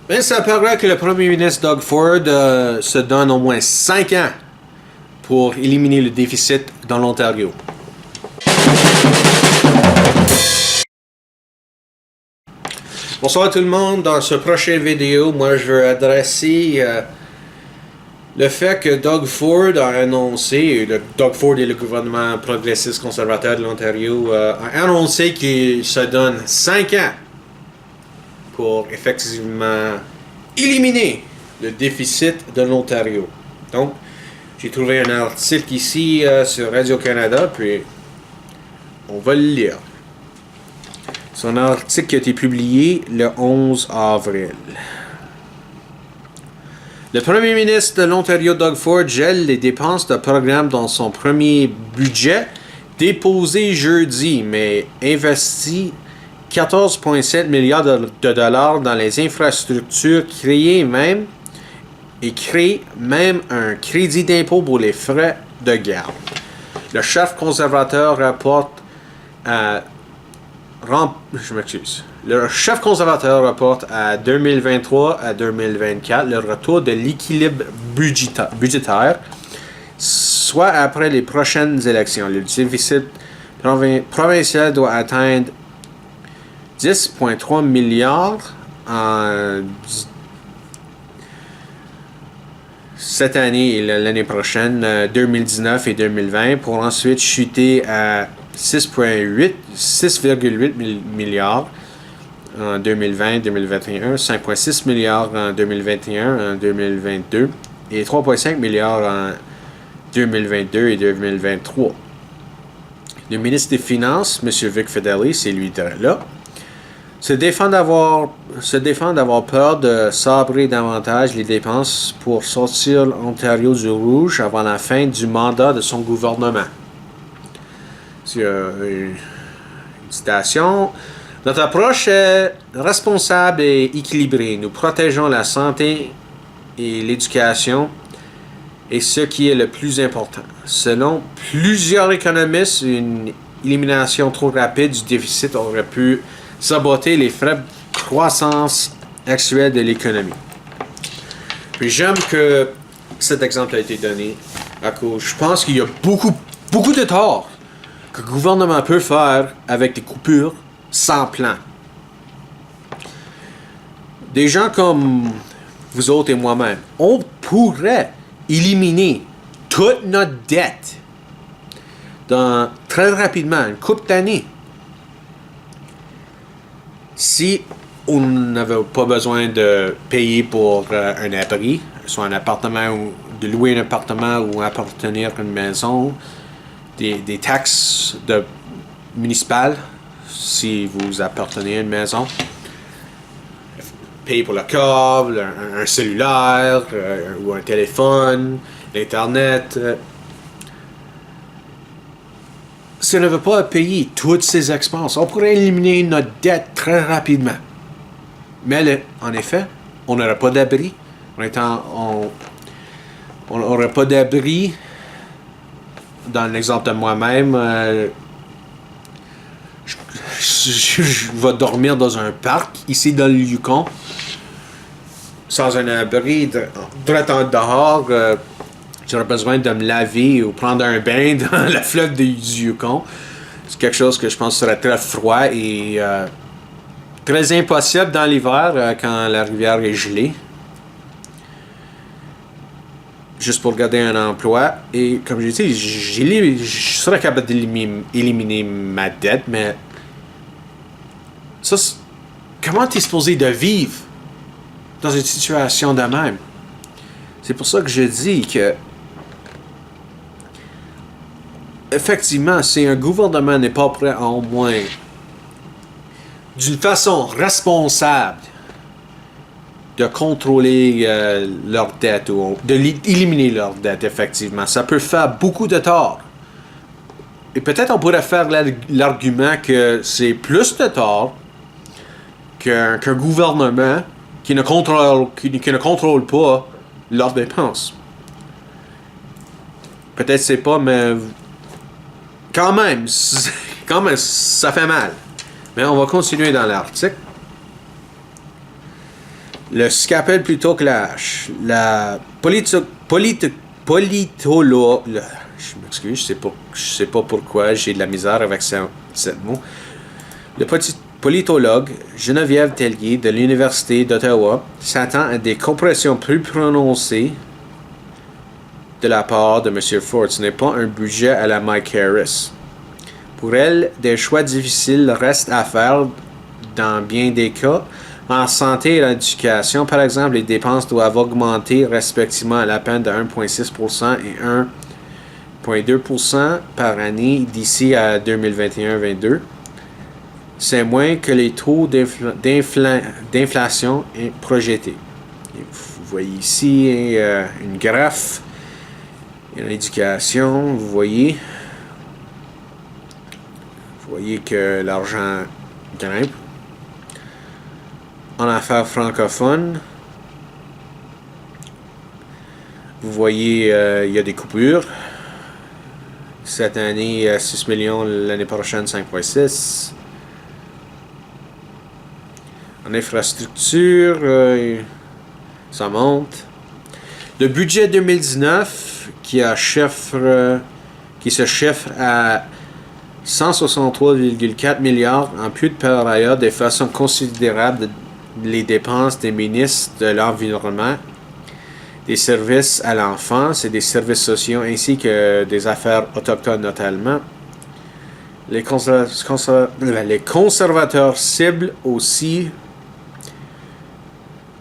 Ben, ça paraît que le premier ministre Doug Ford se donne au moins 5 ans pour éliminer le déficit dans l'Ontario. Bonsoir tout le monde. Dans ce prochain vidéo, moi je veux adresser le fait que Doug Ford a annoncé, Doug Ford est le gouvernement progressiste conservateur de l'Ontario, a annoncé qu'il se donne 5 ans pour effectivement éliminer le déficit de l'Ontario. Donc, j'ai trouvé un article ici sur Radio-Canada, puis on va le lire. C'est un article qui a été publié le 11 avril. Le premier ministre de l'Ontario, Doug Ford, gèle les dépenses de programme dans son premier budget déposé jeudi, mais investit 14,7 milliards de dollars dans les infrastructures, crée même un crédit d'impôt pour les frais de garde. Le chef conservateur rapporte à Le chef conservateur rapporte à 2023 à 2024 le retour de l'équilibre budgétaire, soit après les prochaines élections. Le déficit provincial doit atteindre 10,3 milliards cette année et l'année prochaine, 2019 et 2020, pour ensuite chuter à 6,8 milliards en 2020-2021, 5,6 milliards en 2021 en 2022 et 3,5 milliards en 2022 et 2023. Le ministre des Finances, M. Vic Fedeli, c'est lui là, se défend d'avoir peur de sabrer davantage les dépenses pour sortir l'Ontario du rouge avant la fin du mandat de son gouvernement. C'est une citation. Notre approche est responsable et équilibrée. Nous protégeons la santé et l'éducation et ce qui est le plus important. Selon plusieurs économistes, une élimination trop rapide du déficit aurait pu saboter les frais de croissance actuels de l'économie. Puis j'aime que cet exemple a été donné à cause. Je pense qu'il y a beaucoup de tort que le gouvernement peut faire avec des coupures sans plan. Des gens comme vous autres et moi-même, on pourrait éliminer toute notre dette très rapidement, une couple d'années. Si on n'avait pas besoin de payer pour un abri, soit un appartement ou de louer un appartement ou appartenir à une maison, des taxes municipales, si vous appartenez à une maison, payer pour le câble, un cellulaire ou un téléphone, l'Internet. Si on ne veut pas payer toutes ces expenses, on pourrait éliminer notre dette très rapidement. Mais en effet, on n'aurait pas d'abri. On n'aurait pas d'abri. Dans l'exemple de moi-même, je vais dormir dans un parc, ici dans le Yukon, sans un abri, dehors. J'aurais besoin de me laver ou prendre un bain dans la flotte du Yukon. C'est quelque chose que je pense serait très froid et très impossible dans l'hiver quand la rivière est gelée. Juste pour garder un emploi. Et comme j'ai dit, je serais capable d'éliminer ma dette, mais ça, comment tu es supposé de vivre dans une situation de même? C'est pour ça que je dis que effectivement, si un gouvernement n'est pas prêt à au moins d'une façon responsable de contrôler leur dette ou d'éliminer leur dette, effectivement, ça peut faire beaucoup de tort. Et peut-être on pourrait faire l'argument que c'est plus de tort qu'un gouvernement qui ne contrôle pas leurs dépenses. Peut-être c'est pas, mais quand même, ça fait mal. Mais on va continuer dans l'article. Ce qu'on appelle plutôt que la H. La politologue. Je m'excuse, je sais pas pourquoi j'ai de la misère avec ce mot. Le politologue Geneviève Tellier de l'Université d'Ottawa s'attend à des compressions plus prononcées de la part de M. Ford. Ce n'est pas un budget à la Mike Harris. Pour elle, des choix difficiles restent à faire dans bien des cas. En santé et l'éducation, par exemple, les dépenses doivent augmenter respectivement à la peine de 1,6% et 1,2% par année d'ici à 2021-22. C'est moins que les taux d'inflation projetés. Vous voyez ici une graphe en éducation. Vous voyez que l'argent grimpe. En affaires francophones, vous voyez, il y a des coupures. Cette année, 6 millions, l'année prochaine, 5,6. En infrastructure, ça monte. Le budget 2019, qui se chiffre à 163,4 milliards, ampute par ailleurs de façon considérable les dépenses des ministres de l'Environnement, des services à l'enfance et des services sociaux, ainsi que des affaires autochtones notamment. Les conservateurs ciblent aussi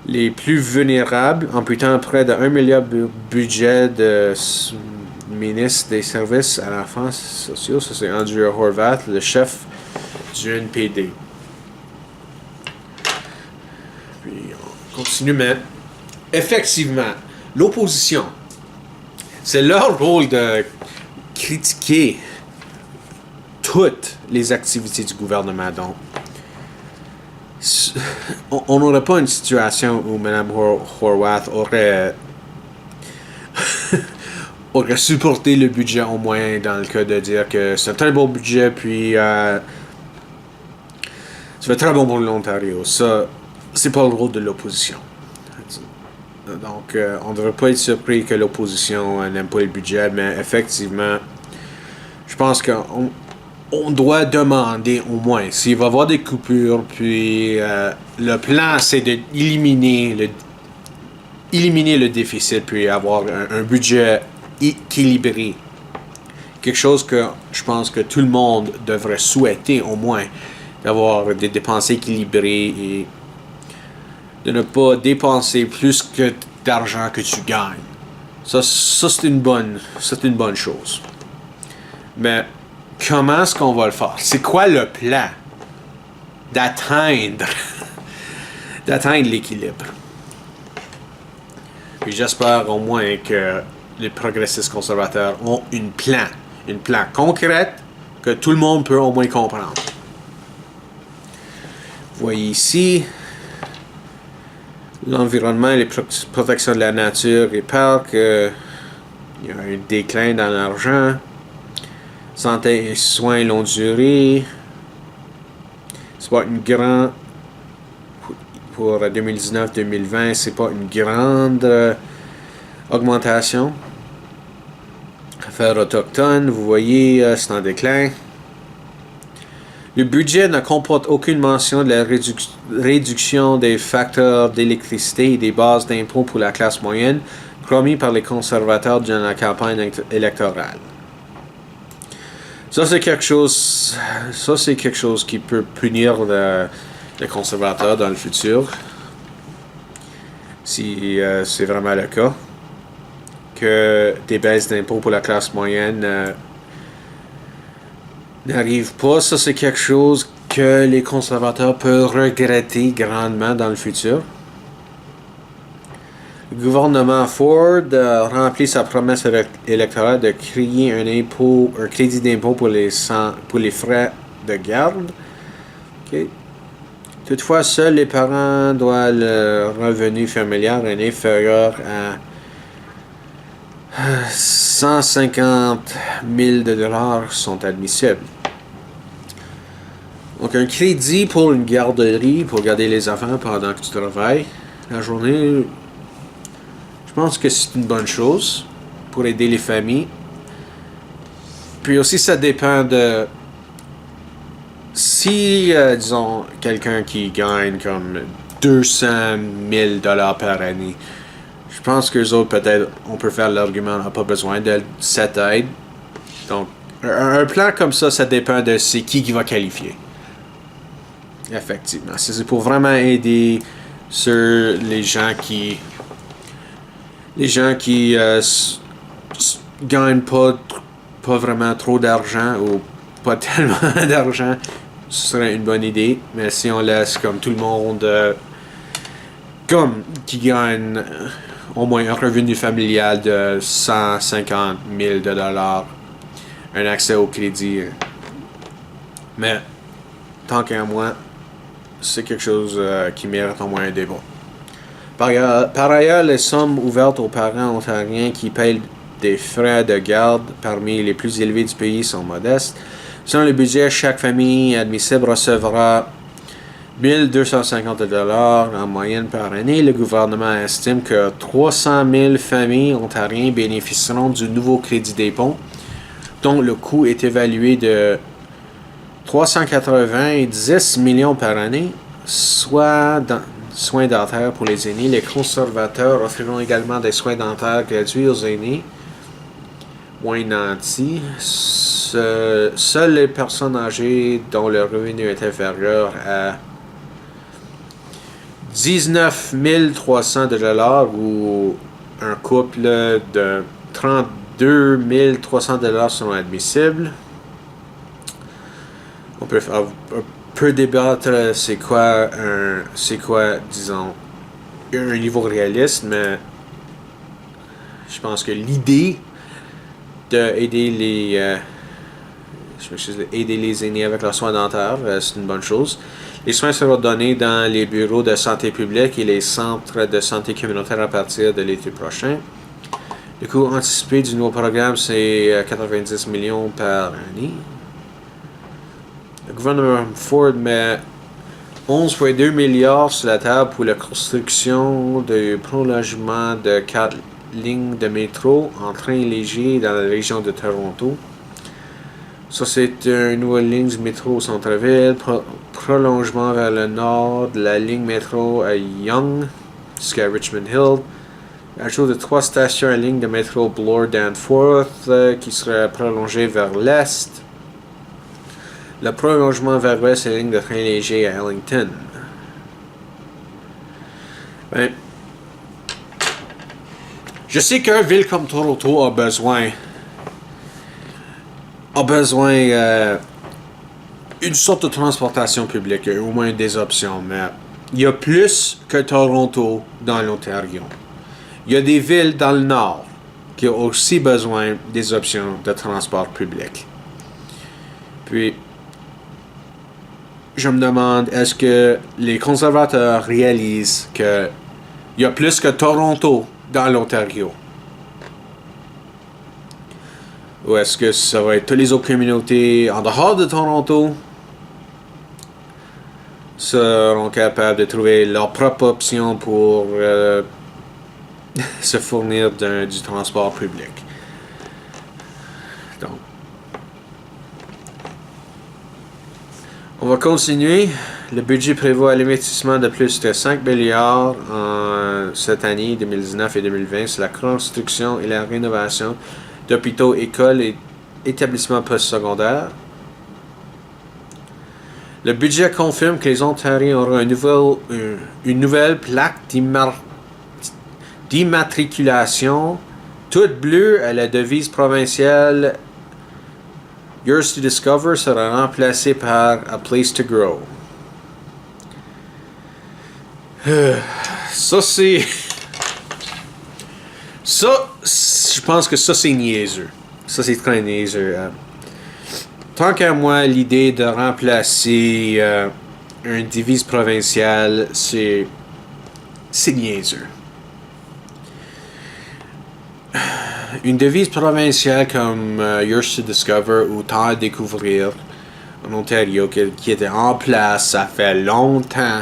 les plus vulnérables, amputant près de 1 milliard de budget de ministre des services à l'enfance sociaux. Ça, c'est Andrew Horwath, le chef du NPD. Puis on continue, mais effectivement, l'opposition, c'est leur rôle de critiquer toutes les activités du gouvernement. Donc, on n'aurait pas une situation où Mme Horwath aurait supporté le budget au moins dans le cas de dire que c'est un très bon budget, puis c'est très bon pour l'Ontario. Ça, c'est pas le rôle de l'opposition. Donc, on ne devrait pas être surpris que l'opposition n'aime pas le budget, mais effectivement, je pense qu'on doit demander au moins s'il va y avoir des coupures, puis le plan, c'est d'éliminer le déficit, puis avoir un budget équilibré. Quelque chose que je pense que tout le monde devrait souhaiter au moins, d'avoir des dépenses équilibrées et de ne pas dépenser plus que d'argent que tu gagnes. Ça c'est une bonne chose. Mais comment est-ce qu'on va le faire? C'est quoi le plan d'atteindre l'équilibre? Puis j'espère au moins que les progressistes conservateurs ont un plan concret que tout le monde peut au moins comprendre. Vous voyez ici l'environnement et les protections de la nature et parcs. Il y a un déclin dans l'argent. Santé et soins longue durée. C'est pas une grande. Pour 2019-2020, c'est pas une grande augmentation. Affaires autochtones, vous voyez, c'est en déclin. Le budget ne comporte aucune mention de la réduction des facteurs d'électricité et des bases d'impôts pour la classe moyenne promis par les conservateurs durant la campagne électorale. Ça, c'est quelque chose qui peut punir les conservateurs dans le futur, si c'est vraiment le cas, que des baisses d'impôts pour la classe moyenne n'arrivent pas. Ça, c'est quelque chose que les conservateurs peuvent regretter grandement dans le futur. Le gouvernement Ford a rempli sa promesse électorale de créer un crédit d'impôt pour les frais de garde. Okay. Toutefois, seuls les parents dont le revenu familial est inférieur à 150 000 $ sont admissibles. Donc, un crédit pour une garderie, pour garder les enfants pendant que tu travailles, la journée, je pense que c'est une bonne chose pour aider les familles. Puis aussi, ça dépend de... Si, disons, quelqu'un qui gagne comme 200 000 $ par année, je pense qu'eux autres, peut-être, on peut faire l'argument, on n'a pas besoin de cette aide. Donc, un plan comme ça dépend de c'est qui va qualifier. Effectivement. C'est pour vraiment aider sur les gens qui gagnent pas vraiment trop d'argent ou pas tellement d'argent. Ce serait une bonne idée. Mais si on laisse comme tout le monde comme qui gagne au moins un revenu familial de 150 000 $, un accès au crédit. Mais tant qu'à moi, c'est quelque chose qui mérite au moins un débat. Par ailleurs, les sommes ouvertes aux parents ontariens qui payent des frais de garde parmi les plus élevés du pays sont modestes. Selon le budget, chaque famille admissible recevra 1 250 $ en moyenne par année. Le gouvernement estime que 300 000 familles ontariennes bénéficieront du nouveau crédit des ponts, dont le coût est évalué de 390 millions par année, soit soins dentaires pour les aînés. Les conservateurs offriront également des soins dentaires gratuits aux aînés moins nantis. Seules les personnes âgées dont le revenu est inférieur à 19 300 $ ou un couple de 32 300 $ sont admissibles. On peut débattre c'est quoi, disons, un niveau réaliste, mais je pense que l'idée d'aider aider les aînés avec leurs soins dentaires, c'est une bonne chose. Les soins seront donnés dans les bureaux de santé publique et les centres de santé communautaire à partir de l'été prochain. Le coût anticipé du nouveau programme, c'est 90 millions par année. Le gouvernement Ford met 11,2 milliards sur la table pour la construction de prolongement de 4 lignes de métro en train léger dans la région de Toronto. Ça, c'est une nouvelle ligne du métro au centre-ville, prolongement vers le nord de la ligne métro à Yonge jusqu'à Richmond Hill, ajout de 3 stations à ligne de métro Bloor-Danforth qui sera prolongée vers l'est. Le prolongement vers l'ouest est la ligne de train léger à Ellington. Je sais qu'une ville comme Toronto a besoin une sorte de transportation publique, au moins des options, mais il y a plus que Toronto dans l'Ontario. Il y a des villes dans le nord qui ont aussi besoin des options de transport public. Puis, je me demande, est-ce que les conservateurs réalisent qu'il y a plus que Toronto dans l'Ontario? Ou est-ce que ça va être toutes les autres communautés en dehors de Toronto seront capables de trouver leur propre option pour se fournir du transport public? Donc, on va continuer. Le budget prévoit l'investissement de plus de 5 milliards en cette année 2019 et 2020 sur la construction et la rénovation d'hôpitaux, écoles et établissements postsecondaires. Le budget confirme que les Ontariens auront une nouvelle plaque d'immatriculation toute bleue à la devise provinciale Yours to Discover sera remplacée par A Place to Grow. Ça, c'est... Ça, je pense que ça, c'est niaiseux. Ça, c'est très niaiseux. Tant qu'à moi, l'idée de remplacer une devise provinciale, c'est niaiseux. Une devise provinciale comme Yours to Discover ou Temps à découvrir en Ontario, qui était en place, ça fait longtemps.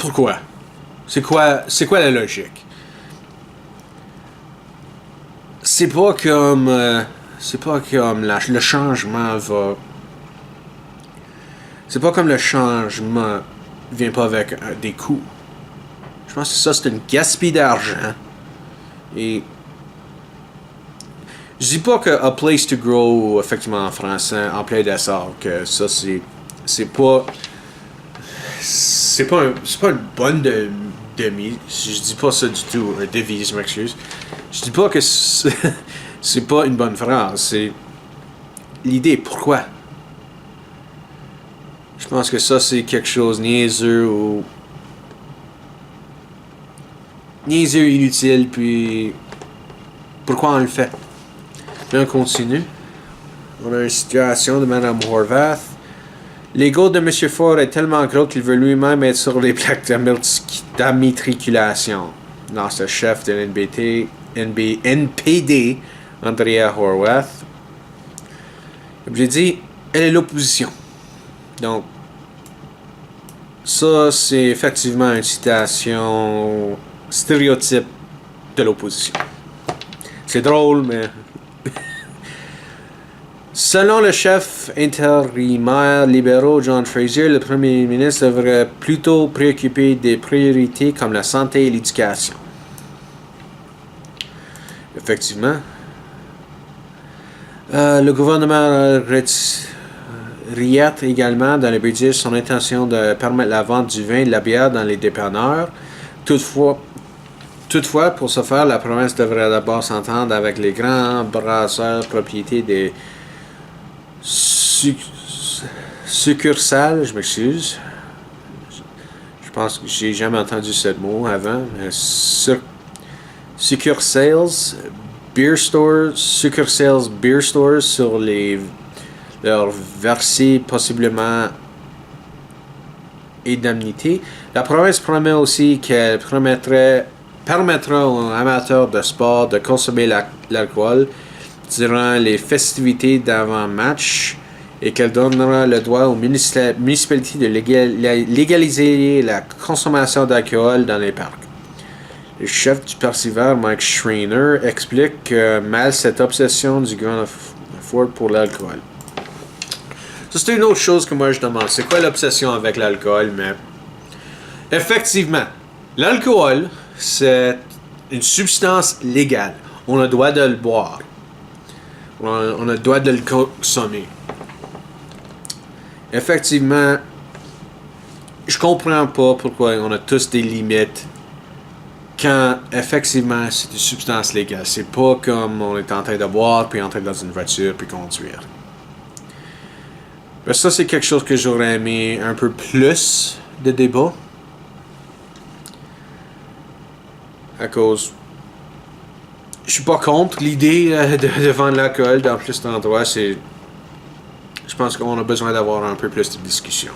pourquoi? C'est quoi la logique? C'est pas comme le changement va. C'est pas comme le changement vient pas avec des coûts. Je pense que ça, c'est une gaspille d'argent. Et je dis pas que A Place to Grow, effectivement en français, en plein d'essor, que ça c'est pas une bonne demi. Je dis pas ça du tout, un devise, je m'excuse. Je dis pas que c'est pas une bonne phrase. C'est l'idée. Pourquoi? Je pense que ça c'est quelque chose niaiseux ou niaiseux, inutile. Puis pourquoi on le fait? Puis on continue. On a une situation de Mme Horvath. L'ego de M. Ford est tellement gros qu'il veut lui-même être sur les plaques d'immatriculation. Dans ce chef de NPD, Andrea Horwath. Comme j'ai dit, elle est l'opposition. Donc, ça, c'est effectivement une citation stéréotype de l'opposition. C'est drôle, mais... Selon le chef intérimaire libéraux John Fraser, le premier ministre devrait plutôt préoccuper des priorités comme la santé et l'éducation. Effectivement. Le gouvernement riette également dans le budget son intention de permettre la vente du vin et de la bière dans les dépanneurs. Toutefois, pour ce faire, la province devrait d'abord s'entendre avec les grands brasseurs propriétés des succursales, je m'excuse. Je pense que j'ai jamais entendu ce mot avant. Succursales, beer stores sur leur verser possiblement indemnité. La province promet aussi qu'elle permettra aux amateurs de sport de consommer l'alcool durant les festivités d'avant-match et qu'elle donnera le droit aux municipalités de légaliser la consommation d'alcool dans les parcs. Le chef du Percival, Mike Schreiner, explique mal cette obsession du gouvernement Ford pour l'alcool. Ça, c'est une autre chose que moi je demande. C'est quoi l'obsession avec l'alcool? Mais effectivement, l'alcool, c'est une substance légale. On a le droit de le boire. On a le droit de le consommer. Effectivement, je comprends pas pourquoi on a tous des limites quand effectivement c'est une substance légale. C'est pas comme on est en train de boire puis entrer dans une voiture puis conduire. Mais ça, c'est quelque chose que j'aurais aimé un peu plus de débat. À cause... Je suis pas contre l'idée de vendre l'alcool dans plus d'endroits. Je pense qu'on a besoin d'avoir un peu plus de discussion.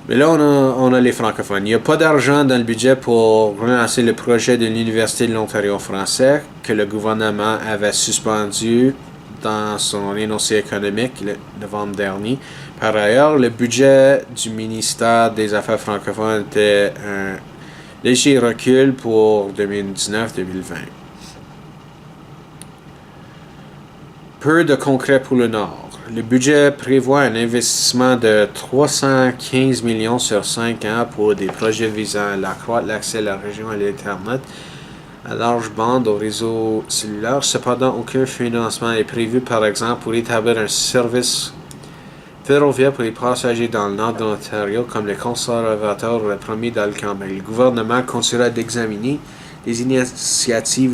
Mais là, on a les francophones. Il n'y a pas d'argent dans le budget pour relancer le projet de l'Université de l'Ontario français que le gouvernement avait suspendu dans son énoncé économique le novembre dernier. Par ailleurs, le budget du ministère des Affaires francophones était un léger recul pour 2019-2020. Peu de concret pour le Nord. Le budget prévoit un investissement de 315 millions sur 5 ans pour des projets visant à accroître l'accès à la région à l'Internet à large bande au réseau cellulaire. Cependant, aucun financement est prévu, par exemple, pour établir un service ferroviaire pour les passagers dans le nord de l'Ontario, comme les conservateurs l'auraient promis dans le campagne. Le gouvernement continuera d'examiner les initiatives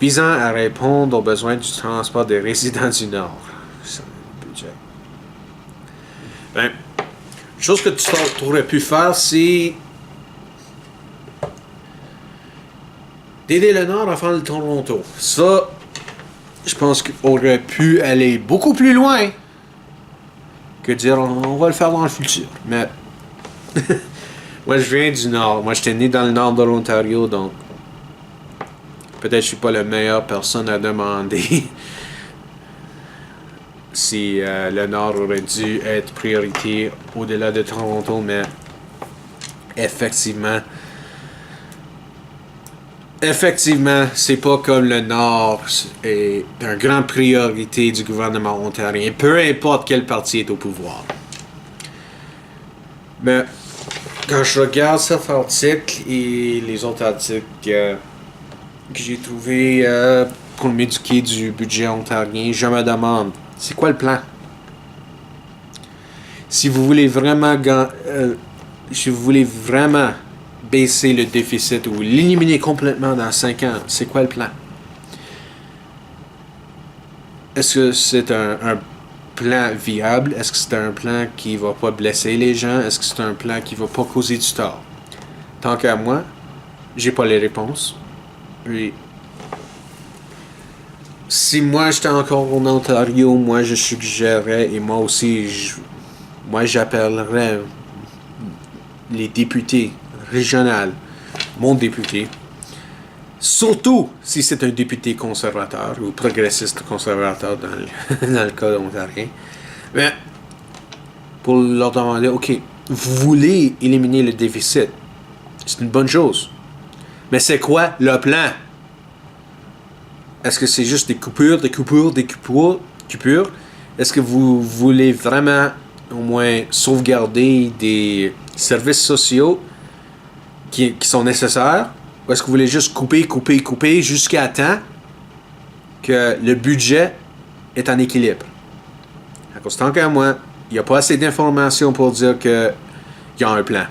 visant à répondre aux besoins du transport des résidents du Nord. C'est le budget. Une chose que tu aurais pu faire, c'est d'aider le Nord à faire le Toronto. Ça, je pense qu'on aurait pu aller beaucoup plus loin que dire on va le faire dans le futur. Mais moi, je viens du Nord. Moi, j'étais né dans le Nord de l'Ontario, donc peut-être que je suis pas la meilleure personne à demander si le Nord aurait dû être priorité au-delà de Toronto, mais effectivement, c'est pas comme le Nord est une grande priorité du gouvernement ontarien, peu importe quel parti est au pouvoir. Mais quand je regarde cet article et les autres articles que j'ai trouvés pour m'éduquer du budget ontarien, je me demande, c'est quoi le plan? Si vous voulez vraiment baisser le déficit ou l'éliminer complètement dans 5 ans, c'est quoi le plan? Est-ce que c'est un plan viable? Est-ce que c'est un plan qui va pas blesser les gens? Est-ce que c'est un plan qui va pas causer du tort? Tant qu'à moi, j'ai pas les réponses. Et si moi j'étais encore en Ontario, moi je suggérerais, et moi aussi, j'appellerais les députés régionaux, mon député, surtout si c'est un député conservateur ou progressiste conservateur dans le cas ontarien, mais pour leur demander, OK, vous voulez éliminer le déficit, c'est une bonne chose, mais c'est quoi le plan? Est-ce que c'est juste des coupures? Est-ce que vous voulez vraiment au moins sauvegarder des services sociaux qui sont nécessaires? Ou est-ce que vous voulez juste couper jusqu'à temps que le budget est en équilibre? À cause tant qu'à moi, il n'y a pas assez d'informations pour dire qu'il y a un plan.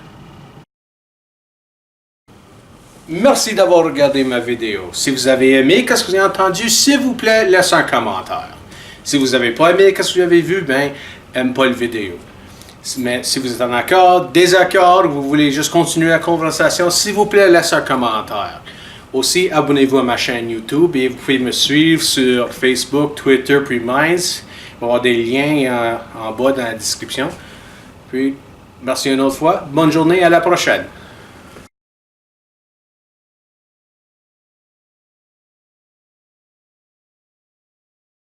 Merci d'avoir regardé ma vidéo. Si vous avez aimé ce que vous avez entendu, s'il vous plaît, laissez un commentaire. Si vous n'avez pas aimé ce que vous avez vu, aime pas la vidéo. Mais si vous êtes en accord, désaccord, ou vous voulez juste continuer la conversation, s'il vous plaît, laissez un commentaire. Aussi, abonnez-vous à ma chaîne YouTube et vous pouvez me suivre sur Facebook, Twitter, puis Minds. Il va y avoir des liens en bas dans la description. Puis, merci une autre fois. Bonne journée, à la prochaine.